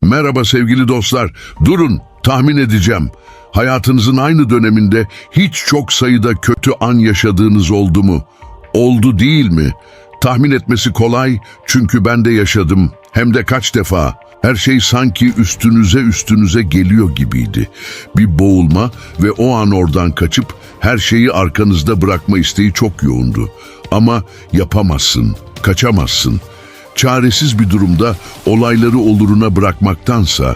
Merhaba sevgili dostlar. Durun, tahmin edeceğim. Hayatınızın aynı döneminde hiç çok sayıda kötü an yaşadığınız oldu mu? Oldu değil mi? Tahmin etmesi kolay çünkü ben de yaşadım. Hem de kaç defa. Her şey sanki üstünüze geliyor gibiydi. Bir boğulma ve o an oradan kaçıp her şeyi arkanızda bırakma isteği çok yoğundu. Ama yapamazsın, kaçamazsın. Çaresiz bir durumda olayları oluruna bırakmaktansa,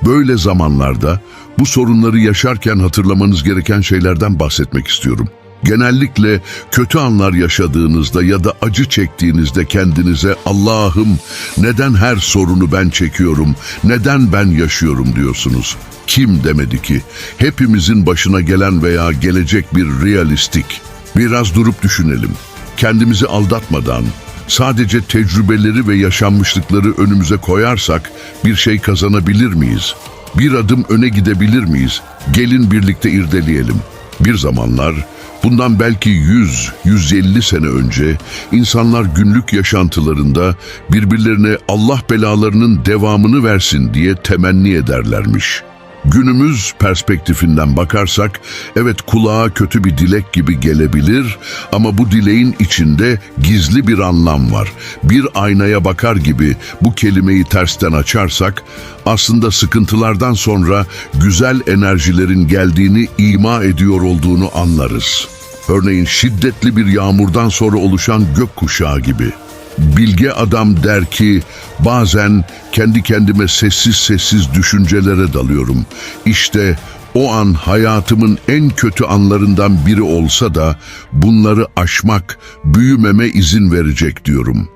böyle zamanlarda bu sorunları yaşarken hatırlamanız gereken şeylerden bahsetmek istiyorum. Genellikle kötü anlar yaşadığınızda ya da acı çektiğinizde kendinize "Allah'ım, neden her sorunu ben çekiyorum, neden ben yaşıyorum?" diyorsunuz. Kim demedi ki? Hepimizin başına gelen veya gelecek bir realistik. Biraz durup düşünelim. Kendimizi aldatmadan, sadece tecrübeleri ve yaşanmışlıkları önümüze koyarsak bir şey kazanabilir miyiz? Bir adım öne gidebilir miyiz? Gelin birlikte irdeleyelim. Bir zamanlar, bundan belki 100-150 sene önce insanlar günlük yaşantılarında birbirlerine Allah belalarının devamını versin diye temenni ederlermiş. Günümüz perspektifinden bakarsak, evet kulağa kötü bir dilek gibi gelebilir ama bu dileğin içinde gizli bir anlam var. Bir aynaya bakar gibi bu kelimeyi tersten açarsak, aslında sıkıntılardan sonra güzel enerjilerin geldiğini ima ediyor olduğunu anlarız. Örneğin şiddetli bir yağmurdan sonra oluşan gökkuşağı gibi. Bilge adam der ki, bazen kendi kendime sessiz düşüncelere dalıyorum. İşte o an hayatımın en kötü anlarından biri olsa da bunları aşmak, büyümeme izin verecek diyorum.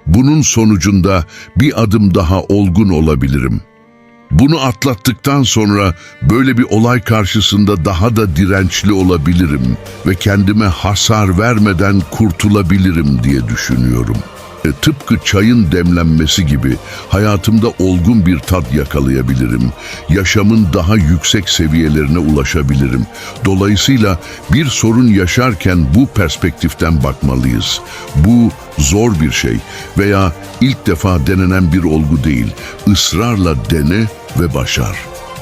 Bunun sonucunda bir adım daha olgun olabilirim. Bunu atlattıktan sonra böyle bir olay karşısında daha da dirençli olabilirim ve kendime hasar vermeden kurtulabilirim diye düşünüyorum. Tıpkı çayın demlenmesi gibi hayatımda olgun bir tat yakalayabilirim. Yaşamın daha yüksek seviyelerine ulaşabilirim. Dolayısıyla bir sorun yaşarken bu perspektiften bakmalıyız. Bu zor bir şey veya ilk defa denenen bir olgu değil. Israrla dene ve başar.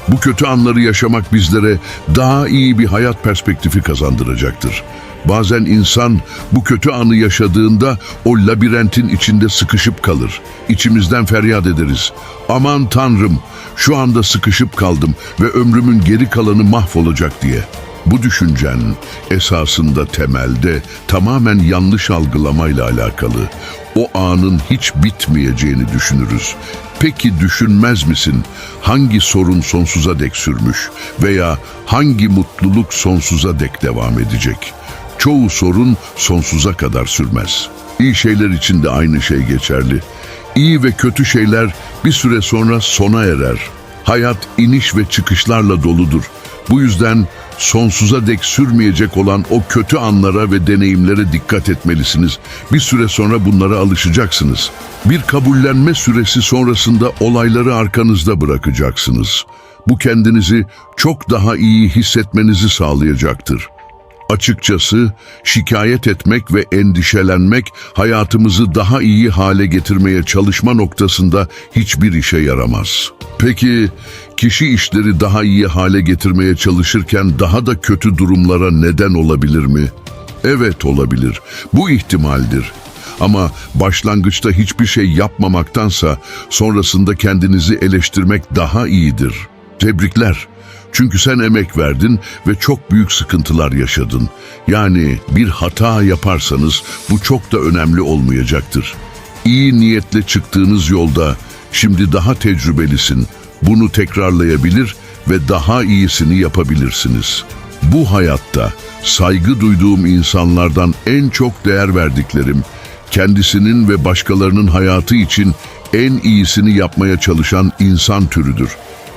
Bu kötü anları yaşamak bizlere daha iyi bir hayat perspektifi kazandıracaktır. Bazen insan bu kötü anı yaşadığında o labirentin içinde sıkışıp kalır. İçimizden feryat ederiz. Aman Tanrım, şu anda sıkışıp kaldım ve ömrümün geri kalanı mahvolacak diye. Bu düşüncen esasında temelde tamamen yanlış algılamayla alakalı. O anın hiç bitmeyeceğini düşünürüz. Peki düşünmez misin? Hangi sorun sonsuza dek sürmüş veya hangi mutluluk sonsuza dek devam edecek? Çoğu sorun sonsuza kadar sürmez. İyi şeyler için de aynı şey geçerli. İyi ve kötü şeyler bir süre sonra sona erer. Hayat iniş ve çıkışlarla doludur. Bu yüzden sonsuza dek sürmeyecek olan o kötü anlara ve deneyimlere dikkat etmelisiniz. Bir süre sonra bunlara alışacaksınız. Bir kabullenme süresi sonrasında olayları arkanızda bırakacaksınız. Bu kendinizi çok daha iyi hissetmenizi sağlayacaktır. Açıkçası şikayet etmek ve endişelenmek hayatımızı daha iyi hale getirmeye çalışma noktasında hiçbir işe yaramaz. Peki kişi işleri daha iyi hale getirmeye çalışırken daha da kötü durumlara neden olabilir mi? Evet, olabilir. Bu ihtimaldir. Ama başlangıçta hiçbir şey yapmamaktansa sonrasında kendinizi eleştirmek daha iyidir. Tebrikler. Çünkü sen emek verdin ve çok büyük sıkıntılar yaşadın. Yani bir hata yaparsanız bu çok da önemli olmayacaktır. İyi niyetle çıktığınız yolda şimdi daha tecrübelisin. Bunu tekrarlayabilir ve daha iyisini yapabilirsiniz. Bu hayatta saygı duyduğum insanlardan en çok değer verdiklerim, kendisinin ve başkalarının hayatı için en iyisini yapmaya çalışan insan türüdür.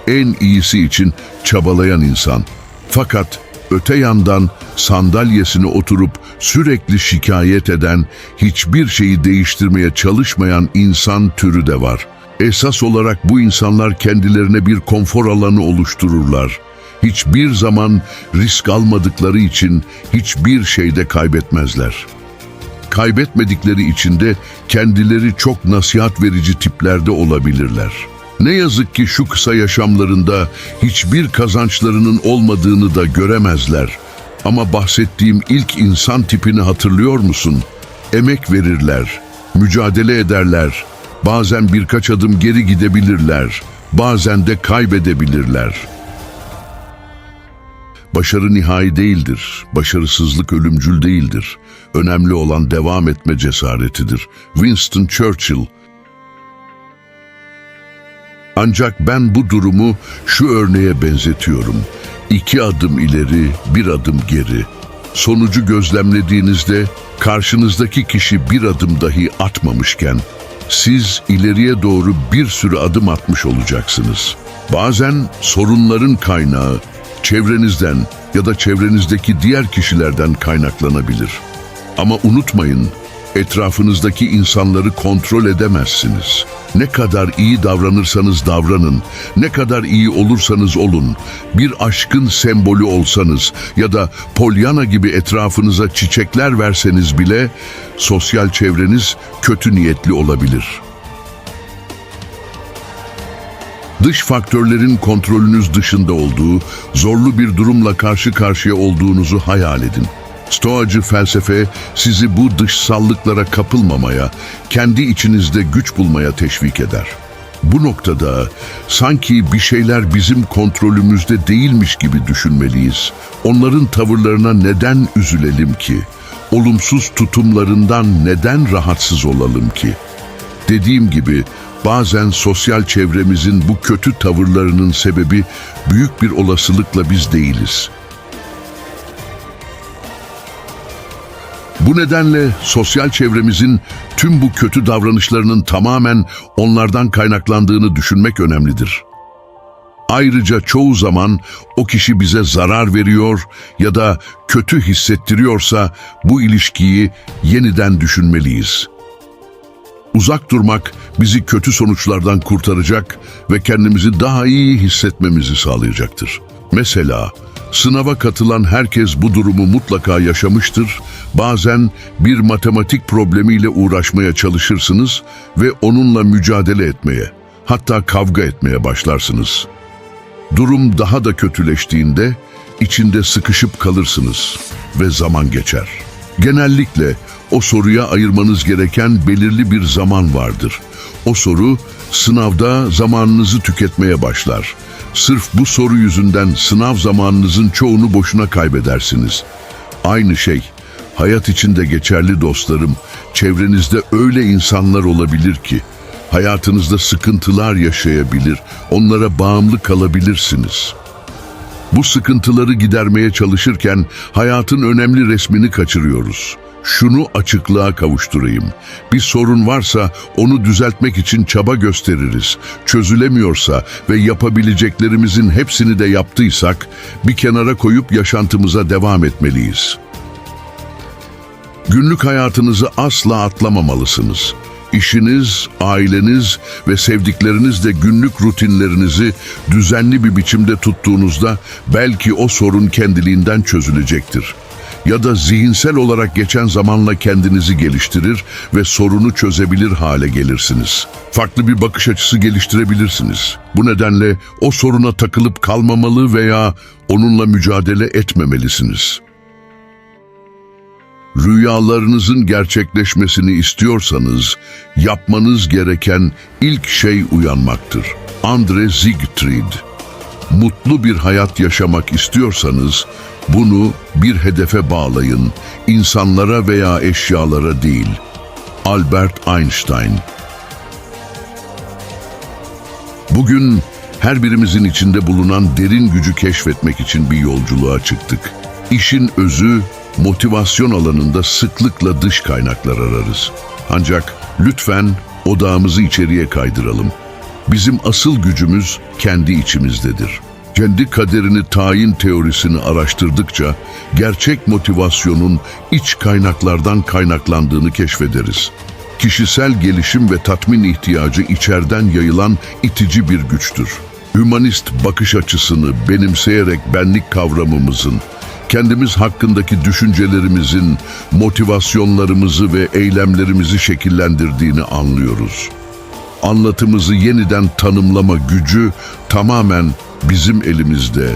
En iyisi için çabalayan insan. Fakat öte yandan sandalyesine oturup sürekli şikayet eden, hiçbir şeyi değiştirmeye çalışmayan insan türü de var. Esas olarak bu insanlar kendilerine bir konfor alanı oluştururlar. Hiçbir zaman risk almadıkları için hiçbir şeyde kaybetmezler. Kaybetmedikleri için de kendileri çok nasihat verici tiplerde olabilirler. Ne yazık ki şu kısa yaşamlarında hiçbir kazançlarının olmadığını da göremezler. Ama bahsettiğim ilk insan tipini hatırlıyor musun? Emek verirler, mücadele ederler, bazen birkaç adım geri gidebilirler, bazen de kaybedebilirler. Başarı nihai değildir, başarısızlık ölümcül değildir. Önemli olan devam etme cesaretidir. Winston Churchill. Ancak ben bu durumu şu örneğe benzetiyorum. 2 adım ileri, 1 adım geri. Sonucu gözlemlediğinizde karşınızdaki kişi 1 adım dahi atmamışken siz ileriye doğru bir sürü adım atmış olacaksınız. Bazen sorunların kaynağı çevrenizden ya da çevrenizdeki diğer kişilerden kaynaklanabilir. Ama unutmayın, etrafınızdaki insanları kontrol edemezsiniz. Ne kadar iyi davranırsanız davranın, ne kadar iyi olursanız olun, bir aşkın sembolü olsanız ya da Pollyanna gibi etrafınıza çiçekler verseniz bile sosyal çevreniz kötü niyetli olabilir. Dış faktörlerin kontrolünüz dışında olduğu, zorlu bir durumla karşı karşıya olduğunuzu hayal edin. Stoacı felsefe sizi bu dışsallıklara kapılmamaya, kendi içinizde güç bulmaya teşvik eder. Bu noktada sanki bir şeyler bizim kontrolümüzde değilmiş gibi düşünmeliyiz. Onların tavırlarına neden üzülelim ki? Olumsuz tutumlarından neden rahatsız olalım ki? Dediğim gibi bazen sosyal çevremizin bu kötü tavırlarının sebebi büyük bir olasılıkla biz değiliz. Bu nedenle sosyal çevremizin tüm bu kötü davranışlarının tamamen onlardan kaynaklandığını düşünmek önemlidir. Ayrıca çoğu zaman o kişi bize zarar veriyor ya da kötü hissettiriyorsa bu ilişkiyi yeniden düşünmeliyiz. Uzak durmak bizi kötü sonuçlardan kurtaracak ve kendimizi daha iyi hissetmemizi sağlayacaktır. Mesela sınava katılan herkes bu durumu mutlaka yaşamıştır. Bazen bir matematik problemiyle uğraşmaya çalışırsınız ve onunla mücadele etmeye, hatta kavga etmeye başlarsınız. Durum daha da kötüleştiğinde içinde sıkışıp kalırsınız ve zaman geçer. Genellikle o soruya ayırmanız gereken belirli bir zaman vardır. O soru sınavda zamanınızı tüketmeye başlar. Sırf bu soru yüzünden sınav zamanınızın çoğunu boşuna kaybedersiniz. Aynı şey hayat için de geçerli dostlarım. Çevrenizde öyle insanlar olabilir ki hayatınızda sıkıntılar yaşayabilir, onlara bağımlı kalabilirsiniz. Bu sıkıntıları gidermeye çalışırken hayatın önemli resmini kaçırıyoruz. Şunu açıklığa kavuşturayım. Bir sorun varsa onu düzeltmek için çaba gösteririz. Çözülemiyorsa ve yapabileceklerimizin hepsini de yaptıysak bir kenara koyup yaşantımıza devam etmeliyiz. Günlük hayatınızı asla atlamamalısınız. İşiniz, aileniz ve sevdiklerinizle günlük rutinlerinizi düzenli bir biçimde tuttuğunuzda belki o sorun kendiliğinden çözülecektir. Ya da zihinsel olarak geçen zamanla kendinizi geliştirir ve sorunu çözebilir hale gelirsiniz. Farklı bir bakış açısı geliştirebilirsiniz. Bu nedenle o soruna takılıp kalmamalı veya onunla mücadele etmemelisiniz. Rüyalarınızın gerçekleşmesini istiyorsanız yapmanız gereken ilk şey uyanmaktır. Andre Siegfried. Mutlu bir hayat yaşamak istiyorsanız bunu bir hedefe bağlayın, insanlara veya eşyalara değil. Albert Einstein. Bugün her birimizin içinde bulunan derin gücü keşfetmek için bir yolculuğa çıktık. İşin özü, motivasyon alanında sıklıkla dış kaynaklar ararız. Ancak lütfen odağımızı içeriye kaydıralım. Bizim asıl gücümüz kendi içimizdedir. Kendi kaderini tayin teorisini araştırdıkça gerçek motivasyonun iç kaynaklardan kaynaklandığını keşfederiz. Kişisel gelişim ve tatmin ihtiyacı içeriden yayılan itici bir güçtür. Hümanist bakış açısını benimseyerek benlik kavramımızın, kendimiz hakkındaki düşüncelerimizin motivasyonlarımızı ve eylemlerimizi şekillendirdiğini anlıyoruz. Anlatımızı yeniden tanımlama gücü tamamen bizim elimizde.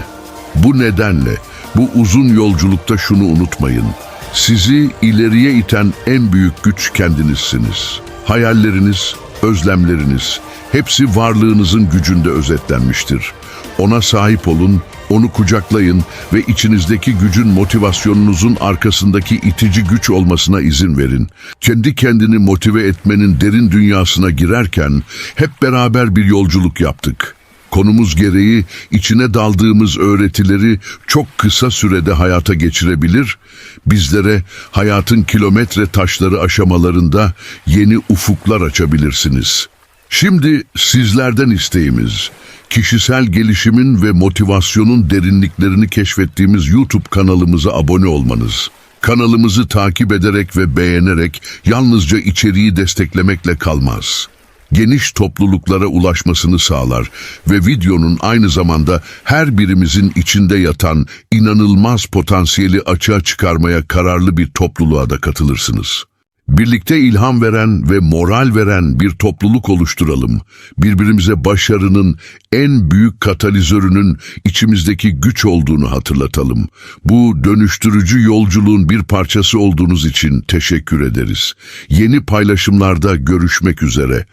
Bu nedenle bu uzun yolculukta şunu unutmayın. Sizi ileriye iten en büyük güç kendinizsiniz. Hayalleriniz, özlemleriniz, hepsi varlığınızın gücünde özetlenmiştir. Ona sahip olun, onu kucaklayın ve içinizdeki gücün motivasyonunuzun arkasındaki itici güç olmasına izin verin. Kendi kendini motive etmenin derin dünyasına girerken hep beraber bir yolculuk yaptık. Konumuz gereği içine daldığımız öğretileri çok kısa sürede hayata geçirebilir, bizlere hayatın kilometre taşları aşamalarında yeni ufuklar açabilirsiniz. Şimdi sizlerden isteğimiz, kişisel gelişimin ve motivasyonun derinliklerini keşfettiğimiz YouTube kanalımıza abone olmanız. Kanalımızı takip ederek ve beğenerek yalnızca içeriği desteklemekle kalmaz. Geniş topluluklara ulaşmasını sağlar ve videonun aynı zamanda her birimizin içinde yatan inanılmaz potansiyeli açığa çıkarmaya kararlı bir topluluğa da katılırsınız. Birlikte ilham veren ve moral veren bir topluluk oluşturalım. Birbirimize başarının en büyük katalizörünün içimizdeki güç olduğunu hatırlatalım. Bu dönüştürücü yolculuğun bir parçası olduğunuz için teşekkür ederiz. Yeni paylaşımlarda görüşmek üzere.